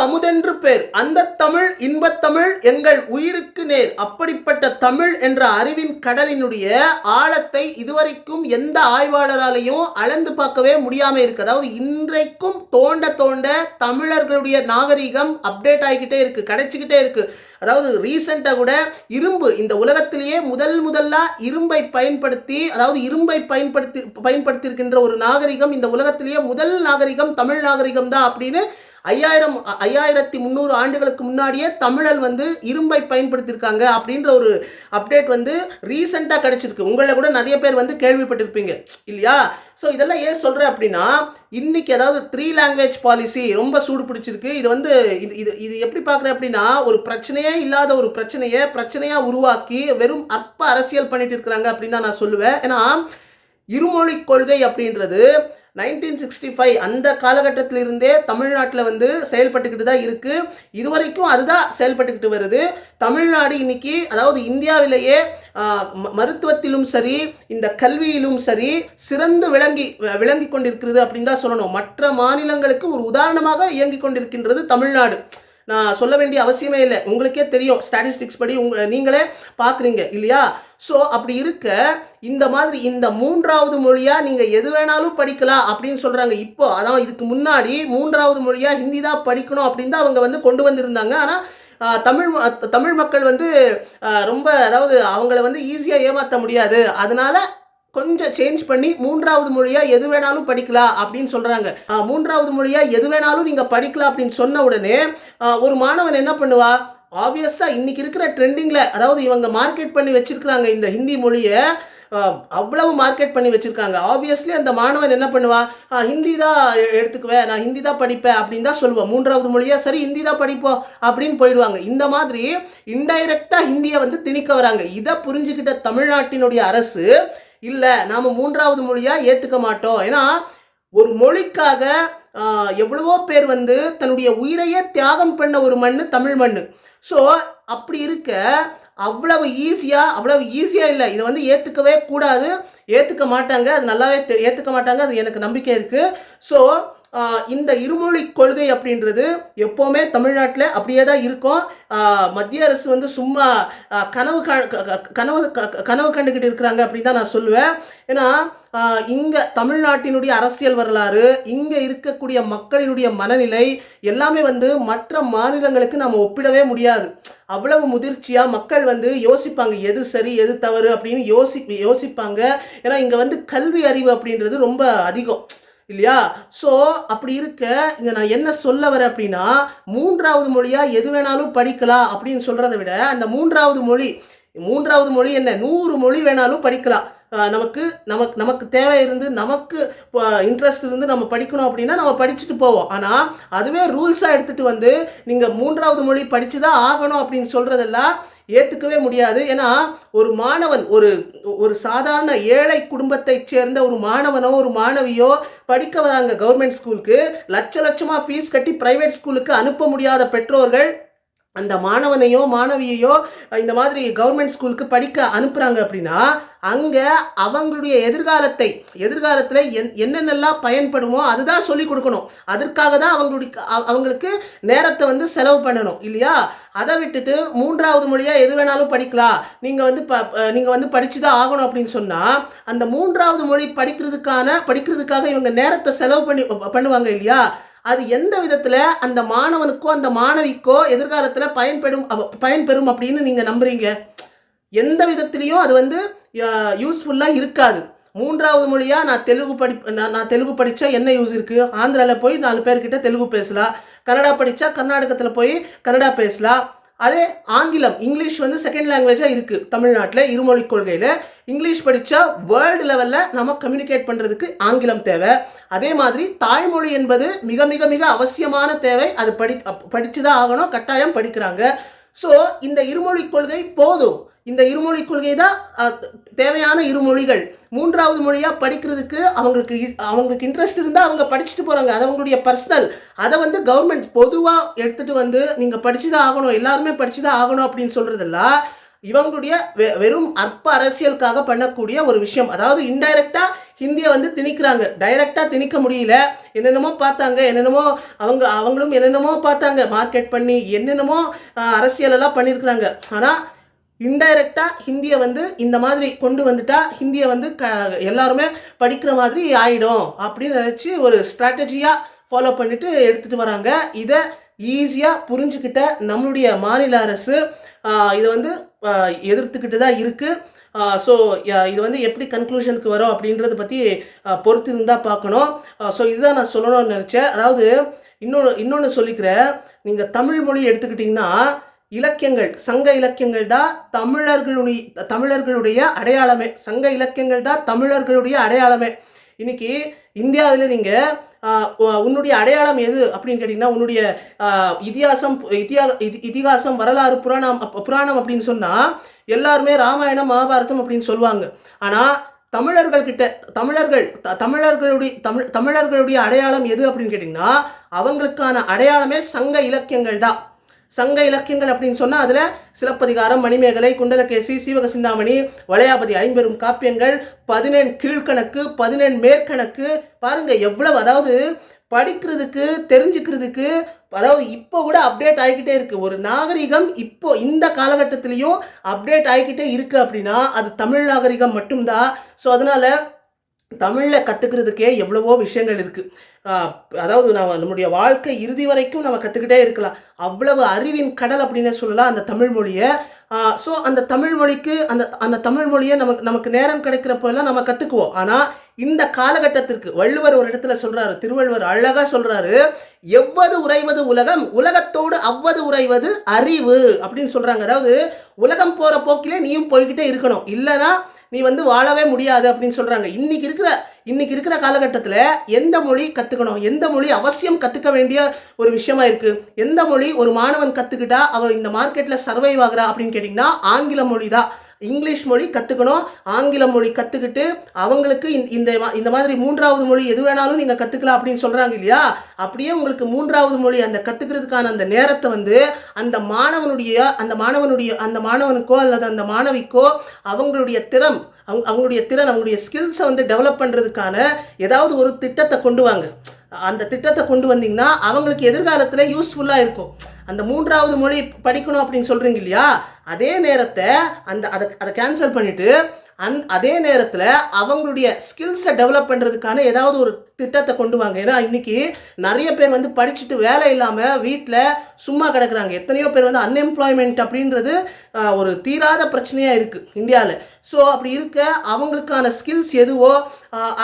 அமுதென்று பேர், அந்த தமிழ் இன்பத்தமிழ் எங்கள் உயிருக்கு நேர். அப்படிப்பட்ட தமிழ் என்ற அறிவின் கடலினுடைய ஆழத்தை இதுவரைக்கும் எந்த ஆய்வாளராலையும் அளந்து பார்க்கவே முடியாம இருக்கு. அதாவது இன்றைக்கும் தோண்ட தோண்ட தமிழர்களுடைய நாகரிகம் அப்டேட் ஆகிக்கிட்டே இருக்கு, கிடைச்சிக்கிட்டே இருக்கு. அதாவது ரீசெண்டாக கூட இரும்பு, இந்த உலகத்திலேயே முதல்ல இரும்பை பயன்படுத்தி, அதாவது இரும்பை பயன்படுத்தியிருக்கின்ற ஒரு நாகரிகம் இந்த உலகத்திலேயே முதல் நாகரிகம் தமிழ் நாகரிகம் தான் அப்படின்னு 5300 ஆண்டுகளுக்கு முன்னாடியே தமிழர் இரும்பை பயன்படுத்தியிருக்காங்க அப்படின்ற ஒரு அப்டேட் ரீசெண்டாக கிடைச்சிருக்கு. உங்களில் கூட நிறைய பேர் கேள்விப்பட்டிருப்பீங்க இல்லையா? ஸோ இதெல்லாம் ஏன் சொல்கிறேன் அப்படின்னா, இன்னைக்கு அதாவது 3 லாங்குவேஜ் பாலிசி ரொம்ப சூடு பிடிச்சிருக்கு. இது எப்படி பார்க்குறேன் அப்படின்னா, ஒரு பிரச்சனையே இல்லாத ஒரு பிரச்சனையாக உருவாக்கி வெறும் அற்ப அரசியல் பண்ணிட்டு இருக்கிறாங்க அப்படின்னு தான் நான் சொல்லுவேன். ஏன்னா இருமொழி கொள்கை அப்படின்றது 1965 அந்த காலகட்டத்திலிருந்தே தமிழ்நாட்டில் செயல்பட்டுக்கிட்டு தான் இருக்குது. இதுவரைக்கும் அதுதான் செயல்பட்டுக்கிட்டு வருது. தமிழ்நாடு இன்னைக்கு அதாவது இந்தியாவிலேயே மருத்துவத்திலும் சரி, இந்த கல்வியிலும் சரி சிறந்து விளங்கி கொண்டிருக்கிறது அப்படின்னு தான் சொல்லணும். மற்ற மாநிலங்களுக்கு ஒரு உதாரணமாக இயங்கி கொண்டிருக்கின்றது தமிழ்நாடு. நான் சொல்ல வேண்டிய அவசியமே இல்லை, உங்களுக்கே தெரியும். ஸ்டாட்டிஸ்டிக்ஸ் படி நீங்களே பார்க்குறீங்க இல்லையா? ஸோ அப்படி இருக்க இந்த மாதிரி இந்த 3வது மொழியாக நீங்கள் எது வேணாலும் படிக்கலாம் அப்படின்னு சொல்கிறாங்க. இப்போ அதான் இதுக்கு முன்னாடி 3வது மொழியாக ஹிந்தி தான் படிக்கணும் அப்படின்னு தான் அவங்க கொண்டு வந்திருந்தாங்க. ஆனால் தமிழ் மக்கள் ரொம்ப அதாவது அவங்கள ஈஸியாக ஏமாற்ற முடியாது, அதனால கொஞ்சம் சேஞ்ச் பண்ணி 3வது மொழியாக எது வேணாலும் படிக்கலாம் அப்படின்னு சொல்கிறாங்க. 3வது மொழியாக எது வேணாலும் நீங்கள் படிக்கலாம் அப்படின்னு சொன்ன உடனே ஒரு மாணவன் என்ன பண்ணுவா? ஆப்வியஸாக இன்னைக்கு இருக்கிற ட்ரெண்டிங்கில், அதாவது இவங்க மார்க்கெட் பண்ணி வச்சிருக்கிறாங்க இந்த ஹிந்தி மொழியை, அவ்வளவு மார்க்கெட் பண்ணி வச்சுருக்காங்க. ஆப்வியஸ்லி அந்த மாணவன் என்ன பண்ணுவா? ஹிந்தி தான் எடுத்துக்குவேன், நான் ஹிந்தி தான் படிப்பேன் அப்படின்னு தான் சொல்லுவேன். 3வது மொழியாக சரி ஹிந்தி தான் படிப்போம் அப்படின்னு போயிடுவாங்க. இந்த மாதிரி இன்டைரக்டாக ஹிந்தியை திணிக்க வராங்க. இதை புரிஞ்சுக்கிட்ட தமிழ்நாட்டினுடைய அரசு இல்லை, நாம் 3வது மொழியாக ஏற்றுக்க மாட்டோம். ஏன்னா ஒரு மொழிக்காக எவ்வளவோ பேர் தன்னுடைய உயிரையே தியாகம் பண்ண ஒரு மண் தமிழ் மண். ஸோ அப்படி இருக்க அவ்வளவு ஈஸியாக இல்லை, இதை ஏற்றுக்கவே கூடாது, ஏற்றுக்க மாட்டாங்க, அது நல்லாவே ஏற்றுக்க மாட்டாங்க, அது எனக்கு நம்பிக்கை இருக்குது. ஸோ இந்த இருமொழி கொள்கை அப்படின்றது எப்போவுமே தமிழ்நாட்டில் அப்படியே தான் இருக்கும். மத்திய அரசு சும்மா கனவு கண்டுக்கிட்டு இருக்கிறாங்க அப்படின்னு தான் நான் சொல்லுவேன். ஏன்னா இங்கே தமிழ்நாட்டினுடைய அரசியல் வரலாறு, இங்கே இருக்கக்கூடிய மக்களினுடைய மனநிலை எல்லாமே மற்ற மாநிலங்களுக்கு நம்ம ஒப்பிடவே முடியாது. அவ்வளவு முதிர்ச்சியாக மக்கள் யோசிப்பாங்க, எது சரி எது தவறு அப்படின்னு யோசிப்பாங்க. ஏன்னா இங்கே கல்வி அறிவு அப்படின்றது ரொம்ப அதிகம் இல்லையா? ஸோ அப்படி இருக்க இங்கே நான் என்ன சொல்ல வரேன் அப்படின்னா, 3வது மொழியாக எது வேணாலும் படிக்கலாம் அப்படின்னு சொல்கிறத விட அந்த 3வது மொழி என்ன 100 மொழி வேணாலும் படிக்கலாம். நமக்கு தேவை இருந்து நமக்கு இன்ட்ரெஸ்ட் இருந்து நம்ம படிக்கணும் அப்படின்னா நம்ம படிச்சுட்டு போவோம். ஆனால் அதுவே ரூல்ஸாக எடுத்துகிட்டு நீங்கள் 3வது மொழி படித்து தான் ஆகணும் அப்படின்னு சொல்கிறதெல்லாம் ஏற்றுக்கவே முடியாது. ஏன்னா ஒரு மாணவன் ஒரு சாதாரண ஏழை குடும்பத்தைச் சேர்ந்த ஒரு மாணவனோ ஒரு மாணவியோ படிக்க வராங்க கவர்மெண்ட் ஸ்கூலுக்கு, லட்சமாக ஃபீஸ் கட்டி ப்ரைவேட் ஸ்கூலுக்கு அனுப்ப முடியாத பெற்றோர்கள் அந்த மாணவனையோ மாணவியையோ இந்த மாதிரி கவர்மெண்ட் ஸ்கூலுக்கு படிக்க அனுப்புகிறாங்க அப்படின்னா அங்கே அவங்களுடைய எதிர்காலத்தில் என்னென்னலாம் பயன்படுமோ அதுதான் சொல்லிக் கொடுக்கணும். அதற்காக தான் அவங்களுக்கு நேரத்தை செலவு பண்ணணும் இல்லையா? அதை விட்டுட்டு 3வது மொழியாக எது வேணாலும் படிக்கலாம், நீங்கள் படித்து தான் ஆகணும் அப்படின்னு சொன்னால் அந்த 3வது மொழி படிக்கிறதுக்காக இவங்க நேரத்தை செலவு பண்ணுவாங்க இல்லையா? அது எந்த விதத்தில் அந்த மாணவனுக்கோ அந்த மாணவிக்கோ எதிர்காலத்தில் பயன்பெறும் அப்படின்னு நீங்கள் நம்புறீங்க? எந்த விதத்திலையும் அது யூஸ்ஃபுல்லாக இருக்காது. 3வது மொழியாக நான் தெலுங்கு படித்தா என்ன யூஸ் இருக்குது? ஆந்திராவில் போய் 4 பேர்கிட்ட தெலுங்கு பேசலாம். கன்னடா படித்தா கர்நாடகத்தில் போய் கன்னடா பேசலாம். அதே இங்கிலீஷ் செகண்ட் லாங்குவேஜாக இருக்குது தமிழ்நாட்டில் இருமொழி கொள்கையில். இங்கிலீஷ் படித்தா வேர்ல்டு லெவலில் நம்ம கம்யூனிகேட் பண்ணுறதுக்கு ஆங்கிலம் தேவை. அதே மாதிரி தாய்மொழி என்பது மிக மிக மிக அவசியமான தேவை. அது படித்து தான் ஆகணும், கட்டாயம் படிக்கிறாங்க. ஸோ இந்த இருமொழி கொள்கை போதும். இந்த இருமொழி கொள்கை தான் தேவையான இருமொழிகள். 3வது மொழியாக படிக்கிறதுக்கு அவங்களுக்கு இன்ட்ரெஸ்ட் இருந்தால் அவங்க படிச்சுட்டு போகிறாங்க, அது அவங்களுடைய பர்சனல். அதை கவர்மெண்ட் பொதுவாக எடுத்துகிட்டு நீங்கள் படித்து தான் ஆகணும், எல்லாருமே படித்து தான் ஆகணும் அப்படின்னு சொல்கிறதெல்லாம் இவங்களுடைய வெறும் அற்ப அரசியலுக்காக பண்ணக்கூடிய ஒரு விஷயம். அதாவது இன்டைரக்டா ஹிந்தியை வந்து திணிக்கிறாங்க, டைரக்டா திணிக்க முடியல. என்னென்னமோ பார்த்தாங்க, என்னென்னமோ அவங்களும் என்னென்னமோ பார்த்தாங்க, மார்க்கெட் பண்ணி என்னென்னமோ அரசியலெல்லாம் பண்ணியிருக்கிறாங்க. ஆனால் இன்டைரக்டாக ஹிந்தியை வந்து இந்த மாதிரி கொண்டு வந்துட்டா ஹிந்தியை வந்து எல்லாருமே படிக்கிற மாதிரி ஆகிடும் அப்படின்னு நினச்சி ஒரு ஸ்ட்ராட்டஜியாக ஃபாலோ பண்ணிட்டு எடுத்துகிட்டு வராங்க. இதை ஈஸியாக புரிஞ்சுக்கிட்ட நம்மளுடைய மாநில அரசு இதை வந்து எதிர்த்துக்கிட்டு தான் இருக்குது. ஸோ இது வந்து எப்படி கன்க்ளூஷனுக்கு வரும் அப்படின்றத பற்றி பொறுத்து இருந்தால் பார்க்கணும். ஸோ இதுதான் நான் சொல்லணும்னு நினச்சேன். அதாவது இன்னொன்று சொல்லிக்கிறேன். நீங்கள் தமிழ் மொழி எடுத்துக்கிட்டிங்கன்னா இலக்கியங்கள், சங்க இலக்கியங்கள் தான் தமிழர்களுடைய அடையாளமே. சங்க இலக்கியங்கள் தான் தமிழர்களுடைய அடையாளமே. இன்னைக்கு இந்தியாவில் நீங்கள் உன்னுடைய அடையாளம் எது அப்படின்னு கேட்டிங்கன்னா, உன்னுடைய இதிகாசம் வரலாறு புராணம் அப்படின்னு சொன்னால் எல்லாருமே ராமாயணம் மகாபாரதம் அப்படின்னு சொல்லுவாங்க. ஆனால் தமிழர்களுடைய அடையாளம் எது அப்படின்னு கேட்டிங்கன்னா, அவங்களுக்கான அடையாளமே சங்க இலக்கியங்கள் தான். சங்க இலக்கியங்கள் அப்படின்னு சொன்னால் அதில் சிலப்பதிகாரம், மணிமேகலை, குண்டலகேசி, சீவக சிந்தாமணி, வளையாபதி, ஐம்பெரும் காப்பியங்கள், 14 கீழ்கணக்கு, 14 மேற்கணக்கு. பாருங்கள் எவ்வளவு, அதாவது படிக்கிறதுக்கு தெரிஞ்சுக்கிறதுக்கு, அதாவது இப்போ கூட அப்டேட் ஆகிக்கிட்டே இருக்குது. ஒரு நாகரிகம் இப்போ இந்த காலகட்டத்திலையும் அப்டேட் ஆகிக்கிட்டே இருக்குது அப்படின்னா அது தமிழ் நாகரிகம் மட்டும்தான். ஸோ அதனால் தமிழில் கற்றுக்கிறதுக்கே எவ்வளவோ விஷயங்கள் இருக்குது. அதாவது நம்முடைய வாழ்க்கை இறுதி வரைக்கும் நம்ம கற்றுக்கிட்டே இருக்கலாம். அவ்வளவு அறிவின் கடல் அப்படின்னு சொல்லலாம் அந்த தமிழ் மொழியை. ஸோ அந்த தமிழ் மொழிக்கு அந்த தமிழ் மொழியை நமக்கு நேரம் கிடைக்கிறப்பெல்லாம் நம்ம கற்றுக்குவோம். ஆனால் இந்த காலகட்டத்திற்கு வள்ளுவர் ஒரு இடத்துல சொல்கிறாரு, திருவள்ளுவர் அழகாக சொல்கிறாரு, எவ்வது உறைவது உலகம், உலகத்தோடு அவ்வது உறைவது அறிவு அப்படின்னு சொல்கிறாங்க. அதாவது உலகம் போகிற போக்கிலே நீயும் போய்கிட்டே இருக்கணும், இல்லைனா நீ வந்து வாழவே முடியாது அப்படின்னு சொல்கிறாங்க. இன்னைக்கு இருக்கிற காலகட்டத்தில் எந்த மொழி கற்றுக்கணும், எந்த மொழி அவசியம் கற்றுக்க வேண்டிய ஒரு விஷயமா இருக்குது, எந்த மொழி ஒரு மாணவன் கற்றுக்கிட்டா அவன் இந்த மார்க்கெட்டில் சர்வைவ் ஆகிறா அப்படின்னு கேட்டிங்கன்னா ஆங்கில மொழி தான். இங்கிலீஷ் மொழி கற்றுக்கணும், ஆங்கில மொழி கற்றுக்கிட்டு அவங்களுக்கு இந்த மாதிரி 3வது மொழி எது வேணாலும் நீங்கள் கற்றுக்கலாம் அப்படின்னு சொல்கிறாங்க இல்லையா. அப்படியே உங்களுக்கு 3வது மொழி அந்த கற்றுக்கிறதுக்கான அந்த நேரத்தை வந்து அந்த மாணவனுக்கோ அல்லது அந்த மாணவிக்கோ அவங்களுடைய அவங்களுடைய ஸ்கில்ஸை வந்து டெவலப் பண்ணுறதுக்கான ஏதாவது ஒரு திட்டத்தை கொண்டு வாங்க. அந்த திட்டத்தை கொண்டு வந்தீங்கன்னா அவங்களுக்கு எதிர்காலத்தில் யூஸ்ஃபுல்லாக இருக்கும். அந்த 3வது மொழி படிக்கணும் அப்படின்னு சொல்கிறீங்க இல்லையா, அதே நேரத்தை அதை கேன்சல் பண்ணிவிட்டு அதே நேரத்தில் அவங்களுடைய ஸ்கில்ஸை டெவலப் பண்ணுறதுக்கான ஏதாவது ஒரு திட்டத்தை கொண்டு வாங்க. ஏன்னா இன்றைக்கி நிறைய பேர் வந்து படிச்சுட்டு வேலை இல்லாமல் வீட்டில் சும்மா கிடக்குறாங்க. எத்தனையோ பேர் வந்து அன்எம்ப்ளாய்மெண்ட் அப்படின்றது ஒரு தீராத பிரச்சனையாக இருக்குது இந்தியாவில். ஸோ அப்படி இருக்க அவங்களுக்கான ஸ்கில்ஸ் எதுவோ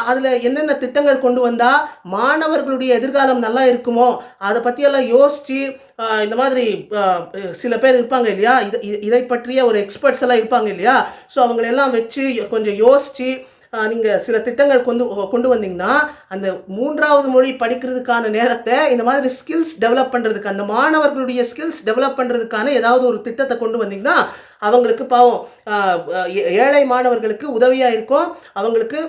அதில் என்னென்ன திட்டங்கள் கொண்டு வந்தால் மாணவர்களுடைய எதிர்காலம் நல்லா இருக்குமோ அதை பற்றியெல்லாம் யோசித்து இந்த மாதிரி சில பேர் இருப்பாங்க இல்லையா, இதை பற்றிய ஒரு எக்ஸ்பர்ட்ஸ் எல்லாம் இருப்பாங்க இல்லையா. ஸோ அவங்களெல்லாம் வச்சு கொஞ்சம் யோசித்து நீங்கள் சில திட்டங்கள் கொண்டு வந்தீங்கன்னா அந்த 3வது மொழி படிக்கிறதுக்கான நேரத்தை இந்த மாதிரி ஸ்கில்ஸ் டெவலப் பண்ணுறதுக்கு, அந்த மாணவர்களுடைய ஸ்கில்ஸ் டெவலப் பண்ணுறதுக்கான ஏதாவது ஒரு திட்டத்தை கொண்டு வந்தீங்கன்னா அவங்களுக்கு பாவம் ஏழை மாணவர்களுக்கு உதவியாக இருக்கும். அவங்களுக்கு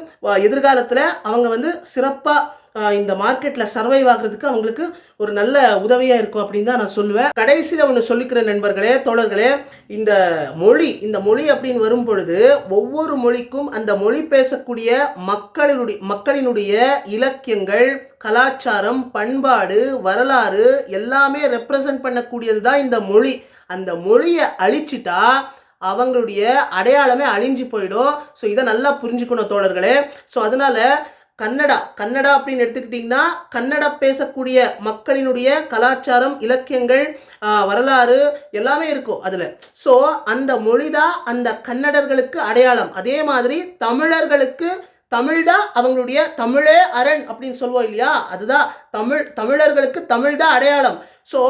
எதிர்காலத்தில் அவங்க வந்து சிறப்பாக இந்த மார்க்கெட்டில் சர்வைவ் ஆகிறதுக்கு அவங்களுக்கு ஒரு நல்ல உதவியாக இருக்கும் அப்படின்னு தான் நான் சொல்லுவேன். கடைசியில் ஒன்று சொல்லிக்கிற நண்பர்களே, தோழர்களே, இந்த மொழி அப்படின்னு வரும் பொழுது ஒவ்வொரு மொழிக்கும் அந்த மொழி பேசக்கூடிய மக்களினுடைய இலக்கியங்கள், கலாச்சாரம், பண்பாடு, வரலாறு எல்லாமே ரெப்ரசன்ட் பண்ணக்கூடியது தான் இந்த மொழி. அந்த மொழியை அழிச்சிட்டா அவங்களுடைய அடையாளமே அழிஞ்சு போயிடும். ஸோ இதை நல்லா புரிஞ்சுக்கணும் தோழர்களே. ஸோ அதனால கன்னடா அப்படின்னு எடுத்துக்கிட்டிங்கன்னா கன்னடா பேசக்கூடிய மக்களினுடைய கலாச்சாரம், இலக்கியங்கள், வரலாறு எல்லாமே இருக்கும் அதில். ஸோ அந்த மொழி தான் அந்த கன்னடர்களுக்கு அடையாளம். அதே மாதிரி தமிழர்களுக்கு தமிழ் தான் அவங்களுடைய தமிழே அரண் அப்படின்னு சொல்லுவோம் இல்லையா, அதுதான் தமிழர்களுக்கு தமிழ் தான் அடையாளம். ஸோ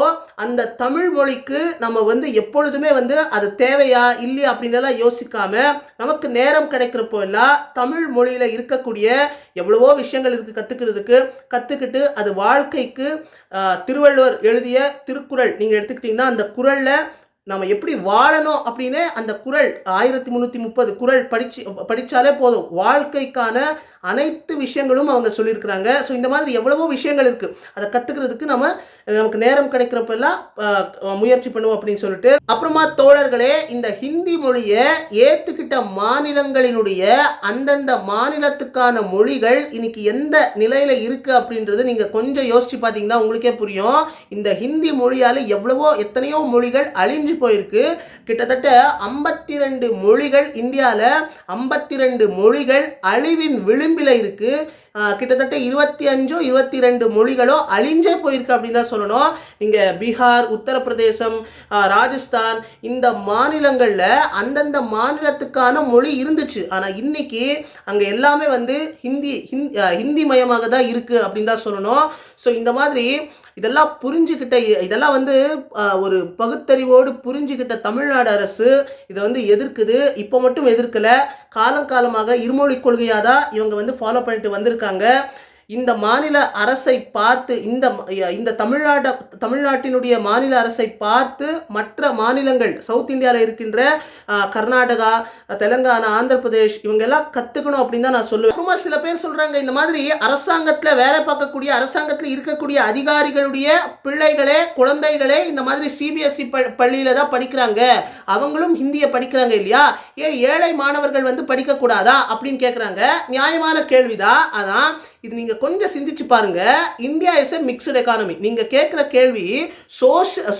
அந்த தமிழ் மொழிக்கு நம்ம வந்து எப்பொழுதுமே வந்து அது தேவையா இல்லையா அப்படின்லாம் யோசிக்காம நமக்கு நேரம் கிடைக்கிறப்போ எல்லாம் தமிழ் மொழியில் இருக்கக்கூடிய எவ்வளவோ விஷயங்கள் இருக்குது கற்றுக்கிட்டு அது வாழ்க்கைக்கு திருவள்ளுவர் எழுதிய திருக்குறள் நீங்கள் எடுத்துக்கிட்டிங்கன்னா அந்த குறளில் நம்ம எப்படி வாழணும் அப்படின்னு அந்த குறள் 1330 குறள் படிச்சாலே போதும். வாழ்க்கைக்கான அனைத்து விஷயங்களும் அவங்க சொல்லியிருக்கிறாங்க. ஸோ இந்த மாதிரி எவ்வளவோ விஷயங்கள் இருக்கு. அதை கத்துக்கிறதுக்கு நமக்கு நேரம் கிடைக்கிறப்பெல்லாம் முயற்சி பண்ணுவோம் அப்படின்னு சொல்லிட்டு. அப்புறமா தோழர்களே, இந்த ஹிந்தி மொழியை ஏத்துக்கிட்ட மாநிலங்களினுடைய அந்தந்த மாநிலத்துக்கான மொழிகள் இன்னைக்கு எந்த நிலையில இருக்கு அப்படின்றது நீங்க கொஞ்சம் யோசிச்சு பார்த்தீங்கன்னா உங்களுக்கே புரியும். இந்த ஹிந்தி மொழியால எத்தனையோ மொழிகள் அழிஞ்சு போயிருக்கு. கிட்டத்தட்ட 52 மொழிகள் இந்தியாவில் 52 மொழிகள் அழிவின் விளிம்பில் இருக்கு. கிட்டத்தட்ட 22 மொழிகளோ அழிஞ்சே போயிருக்கு அப்படின்னு தான் சொல்லணும். நீங்கள் பீகார், உத்தரப்பிரதேசம், ராஜஸ்தான் இந்த மாநிலங்களில் அந்தந்த மாநிலத்துக்கான மொழி இருந்துச்சு. ஆனால் இன்னைக்கு அங்கே எல்லாமே வந்து ஹிந்தி மயமாக தான் இருக்குது அப்படின்னு தான் சொல்லணும். ஸோ இந்த மாதிரி இதெல்லாம் புரிஞ்சுக்கிட்ட, இதெல்லாம் வந்து ஒரு பகுத்தறிவோடு புரிஞ்சுக்கிட்ட தமிழ்நாடு அரசு இதை வந்து எதிர்க்குது. இப்போ மட்டும் எதிர்க்கலை, காலமாக இருமொழி கொள்கையாக தான் இவங்க வந்து ஃபாலோ பண்ணிட்டு வந்திருக்காங்க. இந்த மாநில அரசை பார்த்து இந்த தமிழ்நாட்டினுடைய மாநில அரசை பார்த்து மற்ற மாநிலங்கள் சவுத் இந்தியாவில் இருக்கின்ற கர்நாடகா, தெலுங்கானா, ஆந்திர பிரதேஷ் இவங்க எல்லாம் கற்றுக்கணும் அப்படின்னு தான் நான் சொல்லுவேன். அப்புறமா சில பேர் சொல்கிறாங்க, இந்த மாதிரி அரசாங்கத்தில் வேலை பார்க்கக்கூடிய, அரசாங்கத்தில் இருக்கக்கூடிய அதிகாரிகளுடைய பிள்ளைகளே, குழந்தைகளே இந்த மாதிரி சிபிஎஸ்இ பள்ளியில் தான் படிக்கிறாங்க, அவங்களும் ஹிந்தியை படிக்கிறாங்க இல்லையா, ஏன் ஏழை மாணவர்கள் வந்து படிக்கக்கூடாதா அப்படின்னு கேட்குறாங்க. நியாயமான கேள்விதான். அதான் இது நீங்கள் கொஞ்சம் சிந்திச்சு பாருங்க. India is a mixed economy. நீங்கள் கேட்குற கேள்வி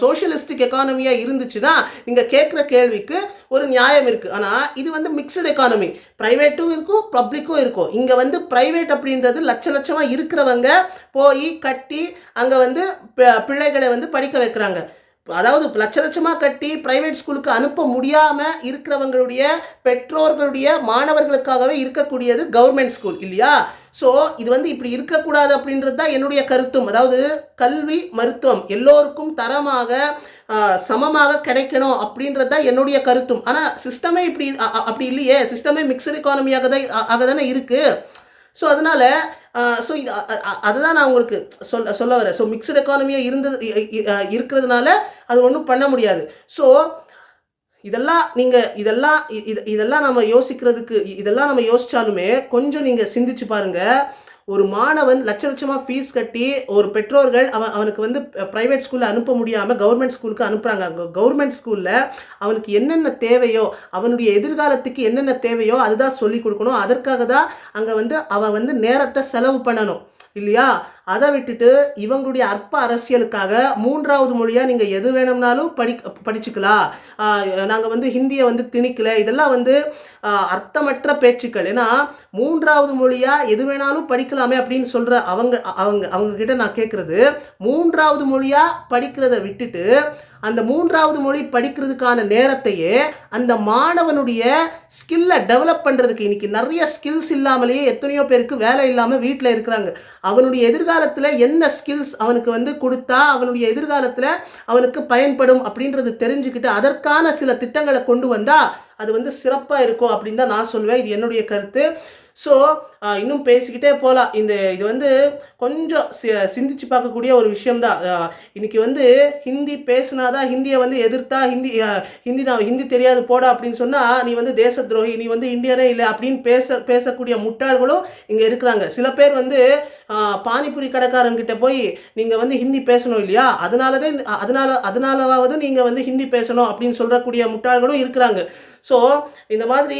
சோஷியலிஸ்டிக் எக்கானமியாக இருந்துச்சுன்னா நீங்கள் கேட்குற கேள்விக்கு ஒரு நியாயம் இருக்குது. ஆனால் இது வந்து மிக்சட் எக்கானமி, ப்ரைவேட்டும் இருக்கும் பப்ளிக்கும் இருக்கும். இங்கே வந்து ப்ரைவேட் அப்படின்றது லட்சமாக இருக்கிறவங்க போய் கட்டி அங்கே வந்து பிள்ளைகளை வந்து படிக்க வைக்கிறாங்க. அதாவது லட்சமாக கட்டி பிரைவேட் ஸ்கூலுக்கு அனுப்ப முடியாமல் இருக்கிறவங்களுடைய பெற்றோர்களுடைய மாணவர்களுக்காகவே இருக்கக்கூடியது கவர்மெண்ட் ஸ்கூல் இல்லையா. ஸோ இது வந்து இப்படி இருக்கக்கூடாது அப்படின்றது தான் என்னுடைய கருத்தும். அதாவது கல்வி, மருத்துவம் எல்லோருக்கும் தரமாக சமமாக கிடைக்கணும் அப்படின்றது தான் என்னுடைய கருத்தும். ஆனால் சிஸ்டமே அப்படி இல்லையே. சிஸ்டமே மிக்சட் எக்கானமியாக தானே இருக்குது. ஸோ அதனால் இது அதுதான் நான் உங்களுக்கு சொல்ல வரேன். ஸோ மிக்சட் எக்கானமியாக இருக்கிறதுனால அது ஒன்றும் பண்ண முடியாது. ஸோ இதெல்லாம் நம்ம யோசிக்கிறதுக்கு, இதெல்லாம் நம்ம யோசிச்சாலுமே கொஞ்சம் நீங்கள் சிந்திச்சு பாருங்கள். ஒரு மாணவன் லட்சமாக ஃபீஸ் கட்டி ஒரு பெற்றோர்கள் அவனுக்கு வந்து ப்ரைவேட் ஸ்கூலில் அனுப்ப முடியாமல் கவர்மெண்ட் ஸ்கூலுக்கு அனுப்புகிறாங்க. அங்கே கவர்மெண்ட் ஸ்கூலில் அவனுக்கு என்னென்ன தேவையோ, அவனுடைய எதிர்காலத்துக்கு என்னென்ன தேவையோ அதுதான் சொல்லி கொடுக்கணும். அதற்காக தான் அங்கே வந்து அவன் வந்து நேரத்தை செலவு பண்ணணும் இல்லையா. அதை விட்டுட்டு இவங்களுடைய அற்ப அரசியலுக்காக மூன்றாவது மொழியாக நீங்கள் எது வேணும்னாலும் படிச்சுக்கலாம், நாங்கள் வந்து ஹிந்தியை வந்து திணிக்கலை, இதெல்லாம் வந்து அர்த்தமற்ற பேச்சுக்கள். ஏன்னா மூன்றாவது மொழியாக எது வேணாலும் படிக்கலாமே அப்படின்னு சொல்கிற அவங்க கிட்ட நான் கேட்குறது, மூன்றாவது மொழியாக படிக்கிறத விட்டுட்டு அந்த மூன்றாவது மொழி படிக்கிறதுக்கான நேரத்தையே அந்த மாணவனுடைய ஸ்கில்லை டெவலப் பண்ணுறதுக்கு, இன்னைக்கு நிறைய ஸ்கில்ஸ் இல்லாமலேயே எத்தனையோ பேருக்கு வேலை இல்லாமல் வீட்டில் இருக்கிறாங்க. அவனுடைய எதிர்காலத்தில் என்ன ஸ்கில்ஸ் அவனுக்கு வந்து கொடுத்தா அவனுடைய எதிர்காலத்தில் அவனுக்கு பயன்படும் அப்படின்றது தெரிஞ்சுக்கிட்டு அதற்கான சில திட்டங்களை கொண்டு வந்தால் அது வந்து சிறப்பாக இருக்கும் அப்படின்னு தான் நான் சொல்லுவேன். இது என்னுடைய கருத்து. ஸோ இன்னும் பேசிக்கிட்டே போகலாம். இது வந்து கொஞ்சம் சிந்திச்சு பார்க்கக்கூடிய ஒரு விஷயம்தான். இன்றைக்கி வந்து ஹிந்தி பேசுனாதான், ஹிந்தியை வந்து எதிர்த்தா, ஹிந்தி தெரியாது போடா அப்படின்னு சொன்னால் நீ வந்து தேச துரோகி, நீ வந்து இந்தியனே இல்லை அப்படின்னு பேசக்கூடிய முட்டாள்களும் இங்கே இருக்கிறாங்க. சில பேர் வந்து பானிபூரி கடைக்காரங்கிட்ட போய் நீங்கள் வந்து ஹிந்தி பேசணும் இல்லையா, அதனாலவாவது நீங்கள் வந்து ஹிந்தி பேசணும் அப்படின்னு சொல்லக்கூடிய முட்டாள்களும் இருக்கிறாங்க. ஸோ இந்த மாதிரி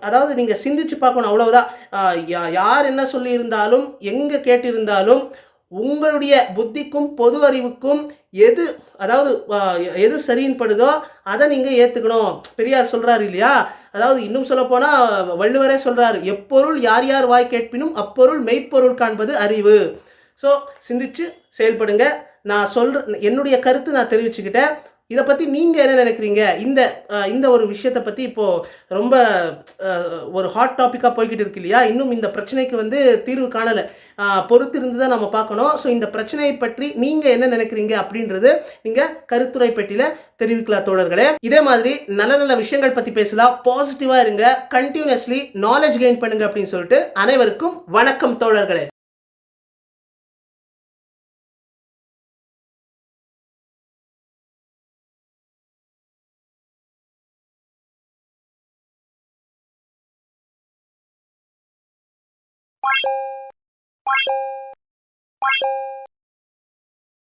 அதாவது நீங்கள் சிந்திச்சு பார்க்கணும், அவ்வளவுதான். யார் என்ன சொல்லியிருந்தாலும், எங்கே கேட்டிருந்தாலும் உங்களுடைய புத்திக்கும் பொது அறிவுக்கும் எது சரின்னு படுதோ அதை நீங்கள் ஏற்றுக்கணும். பெரியார் சொல்கிறாரு இல்லையா. அதாவது இன்னும் சொல்லப்போனால் வள்ளுவரே சொல்கிறாரு, எப்பொருள் யார் யார் வாய் கேட்பினும் அப்பொருள் மெய்ப்பொருள் காண்பது அறிவு. ஸோ சிந்திச்சு செயல்படுங்க. நான் என்னுடைய கருத்து நான் தெரிவிச்சுக்கிட்டேன். இதை பற்றி நீங்கள் என்ன நினைக்கிறீங்க? இந்த ஒரு விஷயத்தை பற்றி இப்போது ரொம்ப ஒரு ஹாட் டாப்பிக்காக போய்கிட்டு இருக்கு இல்லையா. இன்னும் இந்த பிரச்சனைக்கு வந்து தீர்வு காணலை, பொறுத்து இருந்து தான் நம்ம பார்க்கணும். ஸோ இந்த பிரச்சனையை பற்றி நீங்கள் என்ன நினைக்கிறீங்க அப்படின்றது நீங்கள் கருத்துரை பெட்டியில் தெரிவிக்கலாம் தோழர்களே. இதே மாதிரி நல்ல நல்ல விஷயங்கள் பற்றி பேசலாம். பாசிட்டிவாக இருங்க, கண்டினியூஸ்லி நாலேஜ் கெயின் பண்ணுங்க அப்படின்னு சொல்லிட்டு அனைவருக்கும் வணக்கம் தோழர்களே.